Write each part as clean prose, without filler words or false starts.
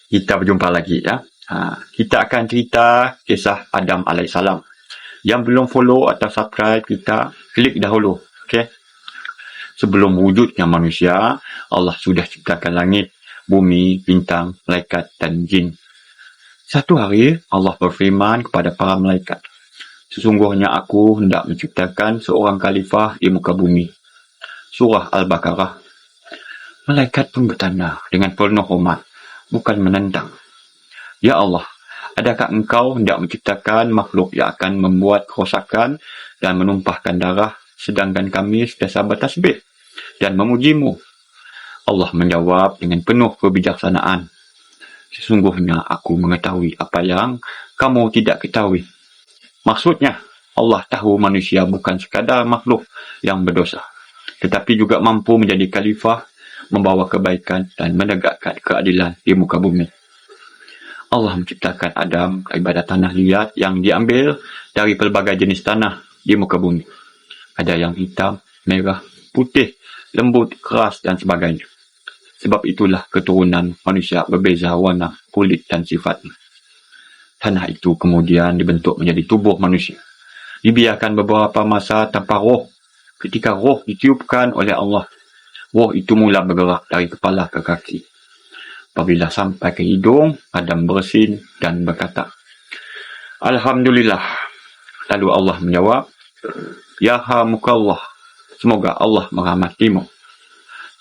Kita berjumpa lagi ya. Kita akan cerita kisah Adam alaihissalam. Yang belum follow atau subscribe kita, klik dahulu. Okay? Sebelum wujudnya manusia, Allah sudah ciptakan langit, bumi, bintang, malaikat dan jin. Satu hari Allah berfirman kepada para malaikat, sesungguhnya aku hendak menciptakan seorang khalifah di muka bumi. Surah Al-Baqarah. Malaikat pun bertanya dengan penuh hormat, bukan menentang. Ya Allah, adakah engkau hendak menciptakan makhluk yang akan membuat kerosakan dan menumpahkan darah, sedangkan kami sentiasa bertasbih dan memujimu? Allah menjawab dengan penuh kebijaksanaan, sesungguhnya aku mengetahui apa yang kamu tidak ketahui. Maksudnya, Allah tahu manusia bukan sekadar makhluk yang berdosa, tetapi juga mampu menjadi khalifah, membawa kebaikan dan menegakkan keadilan di muka bumi. Allah menciptakan Adam daripada tanah liat yang diambil dari pelbagai jenis tanah di muka bumi. Ada yang hitam, merah, putih, lembut, keras dan sebagainya. Sebab itulah keturunan manusia berbeza warna, kulit dan sifatnya. Tanah itu kemudian dibentuk menjadi tubuh manusia. Dibiarkan beberapa masa tanpa roh. Ketika roh ditiupkan oleh Allah, roh itu mula bergerak dari kepala ke kaki. Apabila sampai ke hidung, Adam bersin dan berkata, Alhamdulillah. Lalu Allah menjawab, Yarhamukallah. Semoga Allah merahmatimu.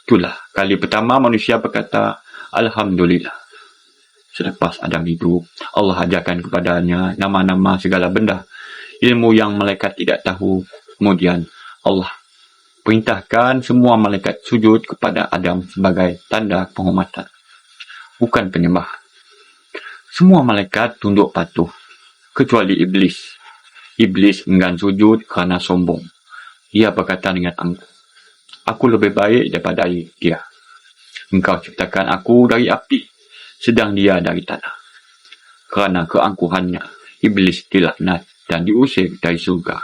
Itulah kali pertama manusia berkata, Alhamdulillah. Selepas Adam hidup, Allah ajarkan kepadanya nama-nama segala benda, ilmu yang malaikat tidak tahu. Kemudian Allah perintahkan semua malaikat sujud kepada Adam sebagai tanda penghormatan, bukan penyembahan. Semua malaikat tunduk patuh, kecuali iblis. Iblis enggan sujud kerana sombong. Ia berkata dengan angkuh, aku lebih baik daripada dia. Engkau ciptakan aku dari api, sedang dia dari tanah. Kerana keangkuhannya, iblis dilaknat dan diusir dari surga.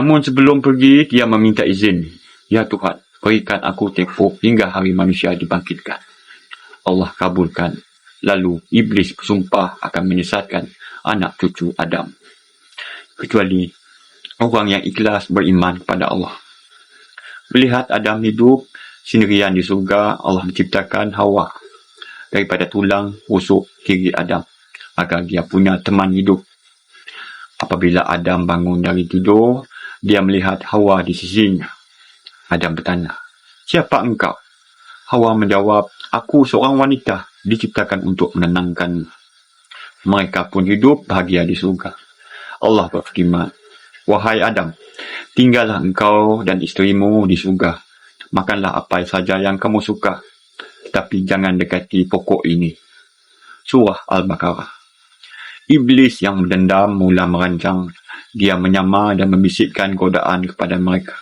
Namun sebelum pergi, dia meminta izin. Ya Tuhan, berikan aku tempoh hingga hari manusia dibangkitkan. Allah kabulkan. Lalu iblis bersumpah akan menyesatkan anak cucu Adam, kecuali orang yang ikhlas beriman kepada Allah. Melihat Adam hidup sendirian di surga, Allah menciptakan Hawa daripada tulang rusuk kiri Adam agar dia punya teman hidup. Apabila Adam bangun dari tidur, dia melihat Hawa di sisinya. Adam bertanya, siapa engkau? Hawa menjawab, aku seorang wanita diciptakan untuk menenangkan. Mereka pun hidup bahagia di surga. Allah berfirman, wahai Adam, tinggallah engkau dan isterimu di surga. Makanlah apa saja yang kamu suka, tetapi jangan dekati pokok ini. Surah Al-Baqarah. Iblis yang mendendam mula merancang. Dia menyamar dan membisikkan godaan kepada mereka.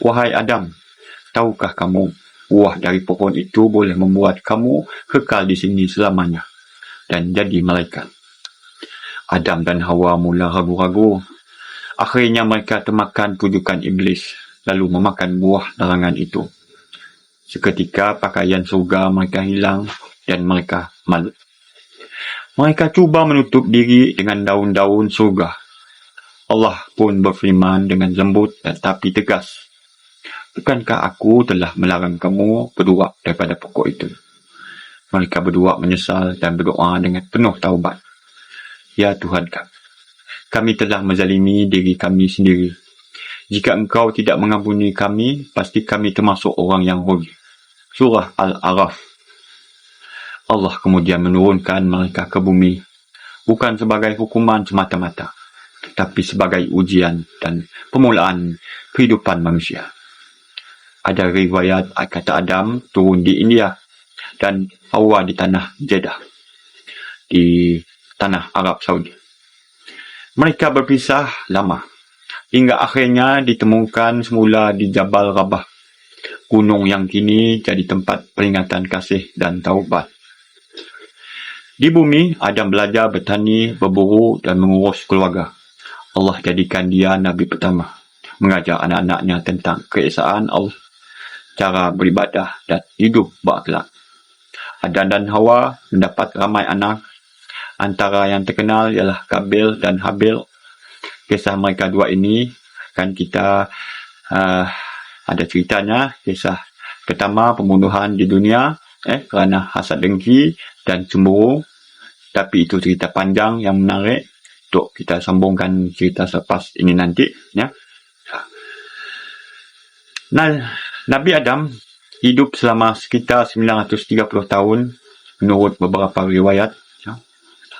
Wahai Adam, tahukah kamu, buah dari pohon itu boleh membuat kamu kekal di sini selamanya dan jadi malaikat. Adam dan Hawa mula ragu-ragu. Akhirnya mereka termakan tujukan iblis, lalu memakan buah larangan itu. Seketika pakaian surga mereka hilang dan mereka malu. Mereka cuba menutup diri dengan daun-daun surga. Allah pun berfirman dengan lembut tetapi tegas, bukankah aku telah melarang kamu berdua daripada pokok itu? Mereka berdua menyesal dan berdoa dengan penuh taubat. Ya Tuhan kami telah menzalimi diri kami sendiri. Jika engkau tidak mengampuni kami, pasti kami termasuk orang yang rugi. Surah Al-A'raf. Allah kemudian menurunkan mereka ke bumi, bukan sebagai hukuman semata-mata, tetapi sebagai ujian dan permulaan kehidupan manusia. Ada riwayat kata Adam turun di India dan Hawa di tanah Jeddah, di tanah Arab Saudi. Mereka berpisah lama, hingga akhirnya ditemukan semula di Jabal Rabah, gunung yang kini jadi tempat peringatan kasih dan taubat. Di bumi, Adam belajar bertani, berburu dan mengurus keluarga. Allah jadikan dia Nabi pertama, mengajar anak-anaknya tentang keesaan Allah, cara beribadah dan hidup berakhlak. Adam dan Hawa mendapat ramai anak. Antara yang terkenal ialah Kabil dan Habil. Kisah mereka dua ini kan kita ada ceritanya. Kisah pertama, pembunuhan di dunia kerana hasad dengki dan cemburu. Tapi itu cerita panjang yang menarik. Untuk kita sambungkan cerita selepas ini nanti, ya. Nah, Nabi Adam hidup selama sekitar 930 tahun menurut beberapa riwayat.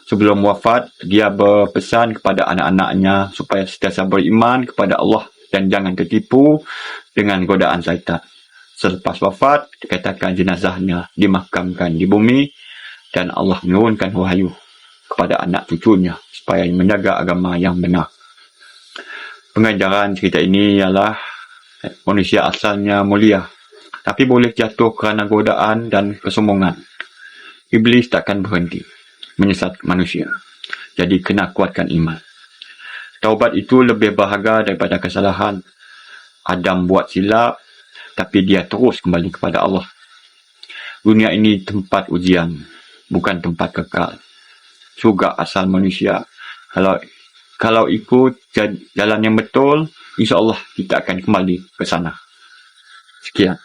Sebelum wafat, dia berpesan kepada anak-anaknya supaya sentiasa beriman kepada Allah dan jangan tertipu dengan godaan syaitan. Selepas wafat, dikatakan jenazahnya dimakamkan di bumi dan Allah menurunkan wahyu kepada anak cucunya supaya menjaga agama yang benar. Pengajaran cerita ini ialah manusia asalnya mulia, tapi boleh jatuh kerana godaan dan kesombongan. Iblis takkan berhenti menyesatkan manusia. Jadi kena kuatkan iman. Taubat itu lebih berharga daripada kesalahan. Adam buat silap, tapi dia terus kembali kepada Allah. Dunia ini tempat ujian, bukan tempat kekal. Syurga asal manusia. Kalau ikut jalan yang betul, insya Allah kita akan kembali ke sana. Sekian.